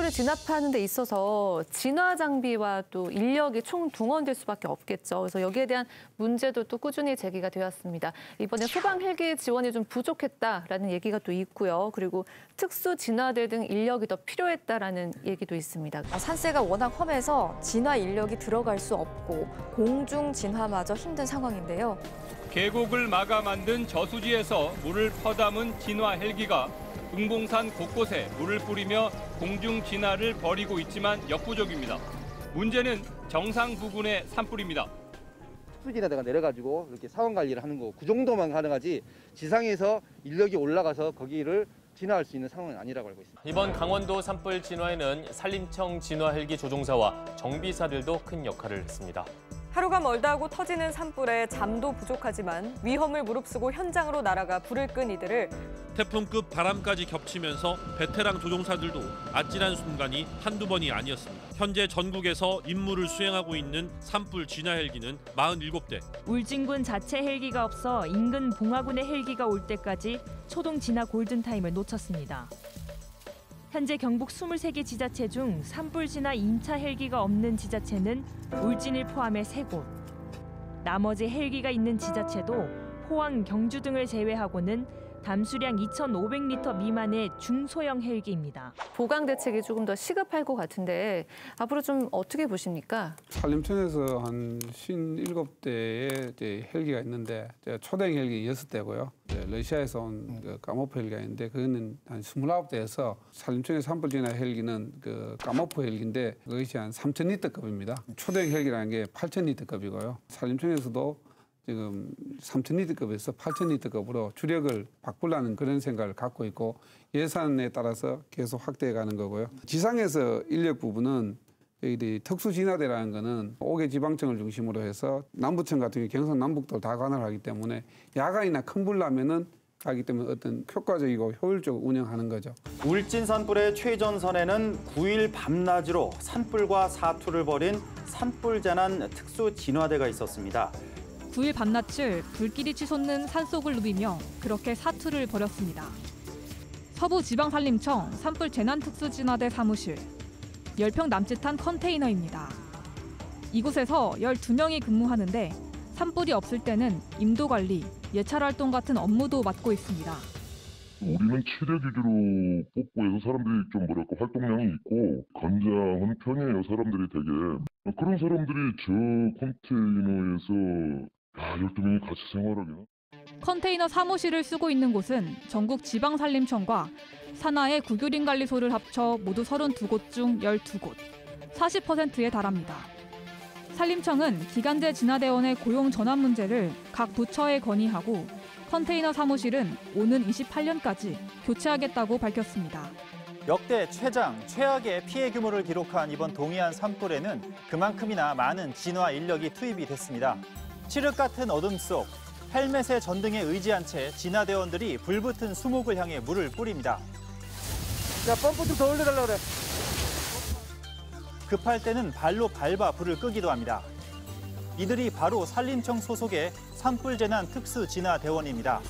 산불을 진압하는 데 있어서 진화 장비와 또 인력이 총동원될 수밖에 없겠죠. 그래서 여기에 대한 문제도 또 꾸준히 제기가 되었습니다. 이번에 소방 헬기 지원이 좀 부족했다라는 얘기가 또 있고요. 그리고 특수 진화대 등 인력이 더 필요했다라는 얘기도 있습니다. 산세가 워낙 험해서 진화 인력이 들어갈 수 없고 공중 진화마저 힘든 상황인데요. 계곡을 막아 만든 저수지에서 물을 퍼담은 진화 헬기가 금공산 곳곳에 물을 뿌리며 공중 진화를 벌이고 있지만 역부족입니다. 문제는 정상 부근의 산불입니다. 특수진화대가 내려가지고 이렇게 상황 관리를 하는 거, 그 정도만 가능하지 지상에서 인력이 올라가서 거기를 진화할 수 있는 상황은 아니라고 알고 있습니다. 이번 강원도 산불 진화에는 산림청 진화 헬기 조종사와 정비사들도 큰 역할을 했습니다. 하루가 멀다고 터지는 산불에 잠도 부족하지만 위험을 무릅쓰고 현장으로 날아가 불을 끈 이들을 태풍급 바람까지 겹치면서 베테랑 조종사들도 아찔한 순간이 한두 번이 아니었습니다. 현재 전국에서 임무를 수행하고 있는 산불 진화 헬기는 47대. 울진군 자체 헬기가 없어 인근 봉화군의 헬기가 올 때까지 초동 진화 골든타임을 놓쳤습니다. 현재 경북 23개 지자체 중 산불 진화 2차 헬기가 없는 지자체는 울진을 포함해 3곳. 나머지 헬기가 있는 지자체도 포항, 경주 등을 제외하고는 담수량 2,500리터 미만의 중소형 헬기입니다. 보강 대책이 조금 더 시급할 것 같은데 앞으로 좀 어떻게 보십니까? 산림청에서 한 57대의 헬기가 있는데 초대형 헬기 6대고요. 러시아에서 온 까모프 헬기가 있는데 그거는 한 29대에서 산림청의 산불 진화 헬기는 그 까모프 헬기인데 그것이 한 3,000리터급입니다. 초대형 헬기라는 게 8,000리터급이고요. 산림청에서도 지금 3,000리터급에서 8,000리터급으로 주력을 바꾸려는 그런 생각을 갖고 있고 예산에 따라서 계속 확대해가는 거고요. 지상에서 인력 부분은 저희들이 특수진화대라는 거는 5개 지방청을 중심으로 해서 남부청 같은 경우 경상 남북도 다 관할 하기 때문에 야간이나 큰 불 나면은 가기 때문에 어떤 효과적이고 효율적으로 운영하는 거죠. 울진 산불의 최전선에는 9일 밤낮으로 산불과 사투를 벌인 산불재난 특수진화대가 있었습니다. 9일 밤낮을 불길이 치솟는 산속을 누비며 그렇게 사투를 벌였습니다. 서부지방산림청 산불재난특수진화대 사무실, 10평 남짓한 컨테이너입니다. 이곳에서 12명이 근무하는데 산불이 없을 때는 임도관리, 예찰활동 같은 업무도 맡고 있습니다. 우리는 최대 기주로 뽑고 해서 사람들이 좀 활동량이 있고 건장한 편이에요. 사람들이 되게. 그런 사람들이 저 컨테이너에서 12명이 같이 생활하기는. 컨테이너 사무실을 쓰고 있는 곳은 전국 지방산림청과 산하의 구교림관리소를 합쳐 모두 32곳 중 12곳, 40%에 달합니다. 산림청은 기간제 진화대원의 고용 전환 문제를 각 부처에 건의하고 컨테이너 사무실은 오는 28년까지 교체하겠다고 밝혔습니다. 역대 최악의 피해 규모를 기록한 이번 동해안 산불에는 그만큼이나 많은 진화 인력이 투입이 됐습니다. 칠흑 같은 어둠 속 헬멧에 전등에 의지한 채 진화대원들이 불붙은 수목을 향해 물을 뿌립니다. 자, 펌프 좀 더 올려달라 그래. 급할 때는 발로 밟아 불을 끄기도 합니다. 이들이 바로 산림청 소속의 산불재난 특수진화대원입니다.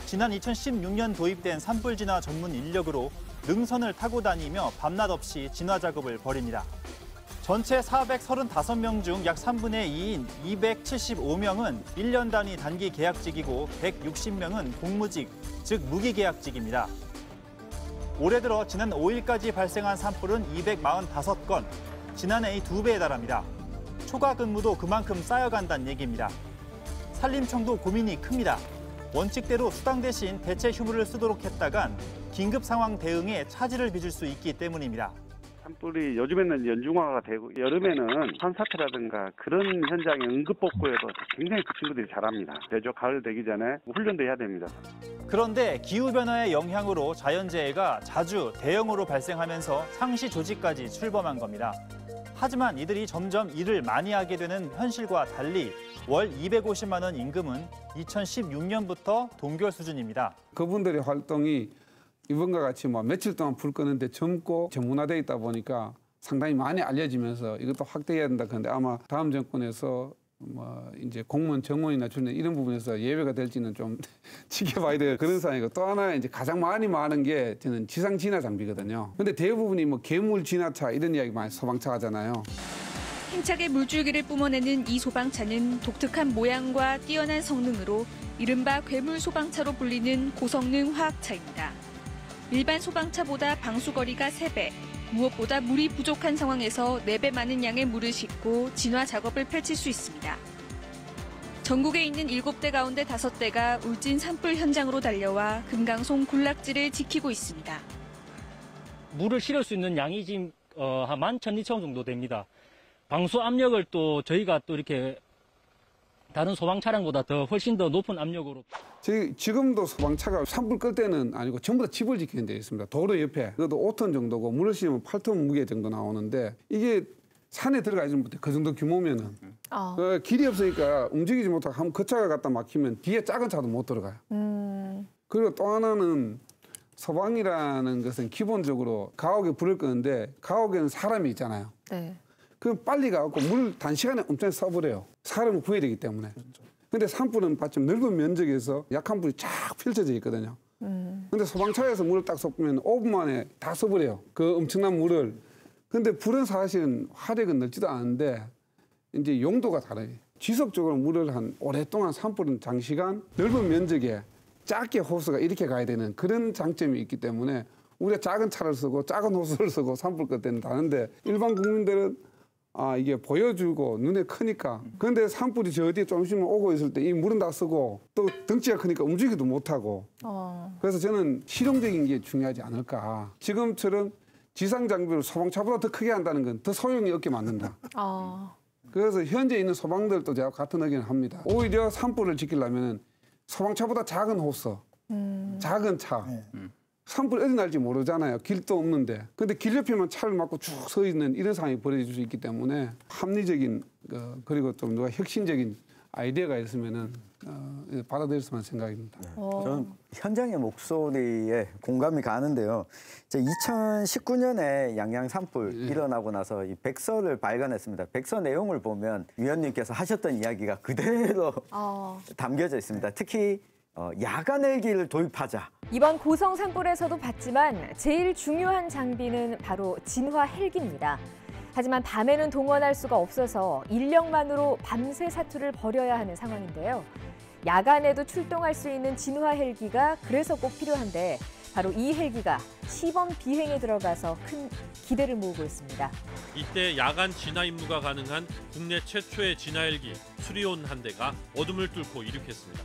지난 2016년 도입된 산불진화 전문 인력으로 능선을 타고 다니며 밤낮 없이 진화 작업을 벌입니다. 전체 435명 중 약 3분의 2인 275명은 1년 단위 단기 계약직이고 160명은 공무직, 즉 무기계약직입니다. 올해 들어 지난 5일까지 발생한 산불은 245건, 지난해의 2배에 달합니다. 초과 근무도 그만큼 쌓여간다는 얘기입니다. 산림청도 고민이 큽니다. 원칙대로 수당 대신 대체 휴무를 쓰도록 했다간 긴급 상황 대응에 차질을 빚을 수 있기 때문입니다. 산불이 요즘에는 연중화가 되고 여름에는 산사태라든가 그런 현장에 응급복구에도 굉장히 그 친구들이 잘합니다. 대조 가을 되기 전에 훈련도 해야 됩니다. 그런데 기후변화의 영향으로 자연재해가 자주 대형으로 발생하면서 상시 조직까지 출범한 겁니다. 하지만 이들이 점점 일을 많이 하게 되는 현실과 달리 월 250만 원 임금은 2016년부터 동결 수준입니다. 그분들의 활동이 이번과 같이 며칠 동안 불 끄는데 젊고 전문화되어 있다 보니까 상당히 많이 알려지면서 이것도 확대해야 된다. 그런데 아마 다음 정권에서 뭐 이제 공무원 정원이나 주는 이런 부분에서 예외가 될지는 좀 지켜봐야 될 그런 상황이고, 또 하나 이제 가장 많이 많은 게 저는 지상 진화 장비거든요. 근데 대부분이 뭐 괴물 진화차 이런 이야기 많이 소방차 하잖아요. 힘차게 물줄기를 뿜어내는 이 소방차는 독특한 모양과 뛰어난 성능으로 이른바 괴물 소방차로 불리는 고성능 화학차입니다. 일반 소방차보다 방수거리가 3배, 무엇보다 물이 부족한 상황에서 4배 많은 양의 물을 싣고 진화 작업을 펼칠 수 있습니다. 전국에 있는 7대 가운데 5대가 울진 산불 현장으로 달려와 금강송 군락지를 지키고 있습니다. 물을 실을 수 있는 양이 지금 한 11,000리터 정도 됩니다. 방수 압력을 또 저희가 또 이렇게 다른 소방 차량보다 훨씬 더 높은 압력으로. 지금도 소방차가 산불 끌 때는 아니고 전부 다 집을 지키는 데 있습니다. 도로 옆에. 그것도 5톤 정도고 물을 실으면 8톤 무게 정도 나오는데, 이게 산에 들어가 있지 못해. 그 정도 규모면은. 길이 없으니까 움직이지 못하고 한번 그 차가 갖다 막히면 뒤에 작은 차도 못 들어가요. 그리고 또 하나는 소방이라는 것은 기본적으로 가옥에 불을 끄는데, 가옥에는 사람이 있잖아요. 네. 그럼 빨리 가갖고 물 단시간에 엄청 써버려요. 사람을 구해야 되기 때문에. 근데 산불은 좀 넓은 면적에서 약한 불이 쫙 펼쳐져 있거든요. 근데 소방차에서 물을 딱 쏟으면 5분 만에 다 써버려요. 그 엄청난 물을. 근데 불은 사실은 화력은 넓지도 않은데 이제 용도가 다르요. 지속적으로 물을 한 오랫동안 산불은 장시간 넓은 면적에 짧게 호스가 이렇게 가야 되는 그런 장점이 있기 때문에 우리가 작은 차를 쓰고 작은 호스를 쓰고 산불 끌 때는 다른데, 일반 국민들은 이게 보여주고 눈에 크니까. 그런데 산불이 저 어디에 조금씩 오고 있을 때 이 물은 다 쓰고 또 덩치가 크니까 움직이도 못하고. 그래서 저는 실용적인 게 중요하지 않을까. 지금처럼 지상 장비를 소방차보다 더 크게 한다는 건 더 소용이 없게 만든다. 그래서 현재 있는 소방들도 제가 같은 의견을 합니다. 오히려 산불을 지키려면 소방차보다 작은 호스, 작은 차. 산불 어디 날지 모르잖아요. 길도 없는데. 근데 길 옆에만 차를 막고 쭉 서 있는 이런 상황이 벌어질 수 있기 때문에 합리적인 그리고 좀 누가 혁신적인 아이디어가 있으면은 받아들였으면 생각입니다. 저는 현장의 목소리에 공감이 가는데요. 2019년에 양양 산불 일어나고 나서 이 백서를 발간했습니다. 백서 내용을 보면 위원님께서 하셨던 이야기가 그대로 담겨져 있습니다. 특히 야간 헬기를 도입하자. 이번 고성 산불에서도 봤지만 제일 중요한 장비는 바로 진화 헬기입니다. 하지만 밤에는 동원할 수가 없어서 인력만으로 밤새 사투를 벌여야 하는 상황인데요. 야간에도 출동할 수 있는 진화 헬기가 그래서 꼭 필요한데, 바로 이 헬기가 시범 비행에 들어가서 큰 기대를 모으고 있습니다. 이때 야간 진화 임무가 가능한 국내 최초의 진화 헬기 수리온 한 대가 어둠을 뚫고 이륙했습니다.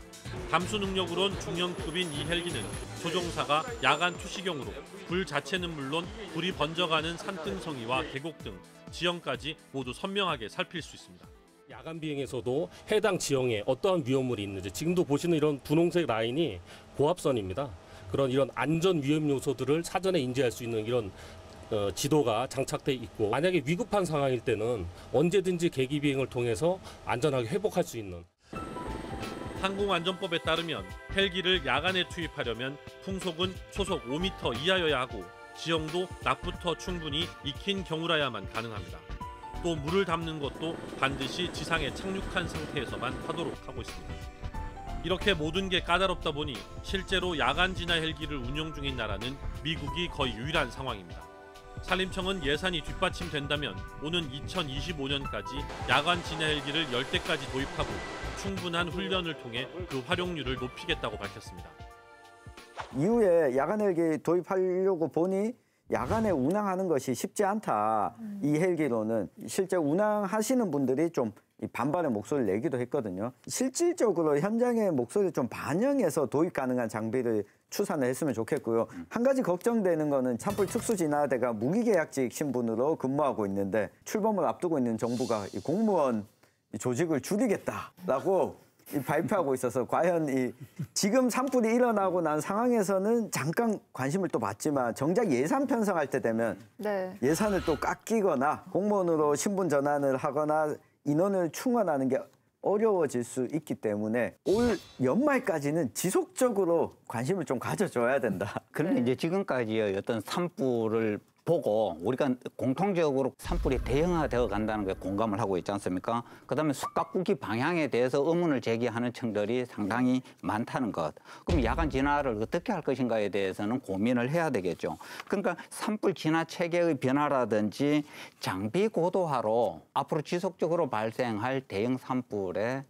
감수 능력으론 중형급인 이 헬기는 조종사가 야간 투시경으로 불 자체는 물론 불이 번져가는 산등성이와 계곡 등 지형까지 모두 선명하게 살필 수 있습니다. 야간 비행에서도 해당 지형에 어떠한 위험물이 있는지, 지금도 보시는 이런 분홍색 라인이 고압선입니다. 이런 안전 위험 요소들을 사전에 인지할 수 있는 이런 지도가 장착돼 있고, 만약에 위급한 상황일 때는 언제든지 계기 비행을 통해서 안전하게 회복할 수 있는. 항공안전법에 따르면 헬기를 야간에 투입하려면 풍속은 초속 5m 이하여야 하고 지형도 낮부터 충분히 익힌 경우라야만 가능합니다. 또 물을 담는 것도 반드시 지상에 착륙한 상태에서만 하도록 하고 있습니다. 이렇게 모든 게 까다롭다 보니 실제로 야간 진화 헬기를 운용 중인 나라는 미국이 거의 유일한 상황입니다. 산림청은 예산이 뒷받침된다면 오는 2025년까지 야간 진화 헬기를 10대까지 도입하고 충분한 훈련을 통해 그 활용률을 높이겠다고 밝혔습니다. 이후에 야간 헬기 도입하려고 보니 야간에 운항하는 것이 쉽지 않다. 이 헬기로는 실제 운항하시는 분들이 좀 반발의 목소리를 내기도 했거든요. 실질적으로 현장의 목소리를 좀 반영해서 도입 가능한 장비를 추산을 했으면 좋겠고요. 한 가지 걱정되는 거는 산불 특수진화대가 무기계약직 신분으로 근무하고 있는데 출범을 앞두고 있는 정부가 이 공무원 조직을 줄이겠다라고 발표하고 있어서 과연 지금 산불이 일어나고 난 상황에서는 잠깐 관심을 또 받지만 정작 예산 편성할 때 되면 예산을 또 깎이거나 공무원으로 신분 전환을 하거나 인원을 충원하는 게 어려워질 수 있기 때문에 올 연말까지는 지속적으로 관심을 좀 가져줘야 된다. 그런데 이제 지금까지 어떤 산불을 보고 우리가 공통적으로 산불이 대형화되어 간다는 게 공감을 하고 있지 않습니까? 그다음에 숲가꾸기 방향에 대해서 의문을 제기하는 층들이 상당히 많다는 것. 그럼 야간 진화를 어떻게 할 것인가에 대해서는 고민을 해야 되겠죠. 그러니까 산불 진화 체계의 변화라든지 장비 고도화로 앞으로 지속적으로 발생할 대형 산불에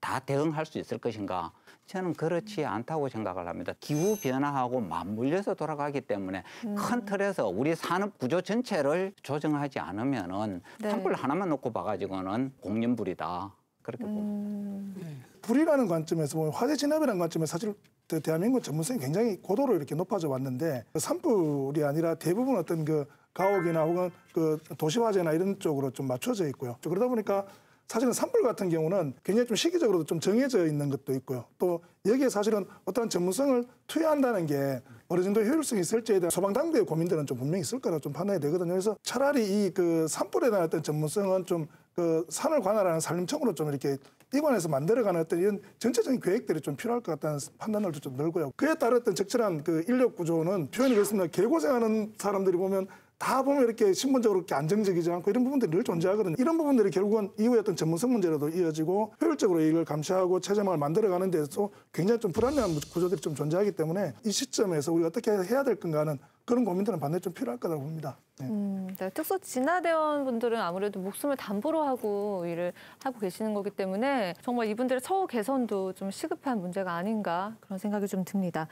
다 대응할 수 있을 것인가? 저는 그렇지 않다고 생각을 합니다. 기후 변화하고 맞물려서 돌아가기 때문에 큰 틀에서 우리 산업 구조 전체를 조정하지 않으면은 산불 하나만 놓고 봐가지고는 공연불이다. 그렇게 봅니다. 불이라는 관점에서 보면 화재 진압이라는 관점에서 사실 대한민국 전문성이 굉장히 고도로 이렇게 높아져 왔는데 산불이 아니라 대부분 어떤 그 가옥이나 혹은 그 도시화재나 이런 쪽으로 좀 맞춰져 있고요. 그러다 보니까 사실은 산불 같은 경우는 굉장히 좀 시기적으로도 좀 정해져 있는 것도 있고요. 또 여기에 사실은 어떠한 전문성을 투여한다는 게 어느 정도 효율성이 있을지에 대한 소방당국의 고민들은 좀 분명히 있을 거라고 좀 판단이 되거든요. 그래서 차라리 이 그 산불에 대한 어떤 전문성은 좀 그 산을 관할하는 산림청으로 좀 이렇게 이관해서 만들어가는 어떤 이런 전체적인 계획들이 좀 필요할 것 같다는 판단을 좀 들고요. 그에 따랐던 적절한 그 인력 구조는 표현이 그렇습니다. 개고생하는 사람들이 보면 다 보면 이렇게 신분적으로 이렇게 안정적이지 않고 이런 부분들이 늘 존재하거든요. 이런 부분들이 결국은 이후에 어떤 전문성 문제로도 이어지고 효율적으로 이걸 감시하고 체제망을 만들어가는 데서 굉장히 좀 불안정한 구조들이 좀 존재하기 때문에 이 시점에서 우리가 어떻게 해야 될 건가는 그런 고민들은 반드시 좀 필요할 거라고 봅니다. 네, 특수 진화대원 분들은 아무래도 목숨을 담보로 하고 일을 하고 계시는 거기 때문에 정말 이분들의 처우 개선도 좀 시급한 문제가 아닌가 그런 생각이 좀 듭니다.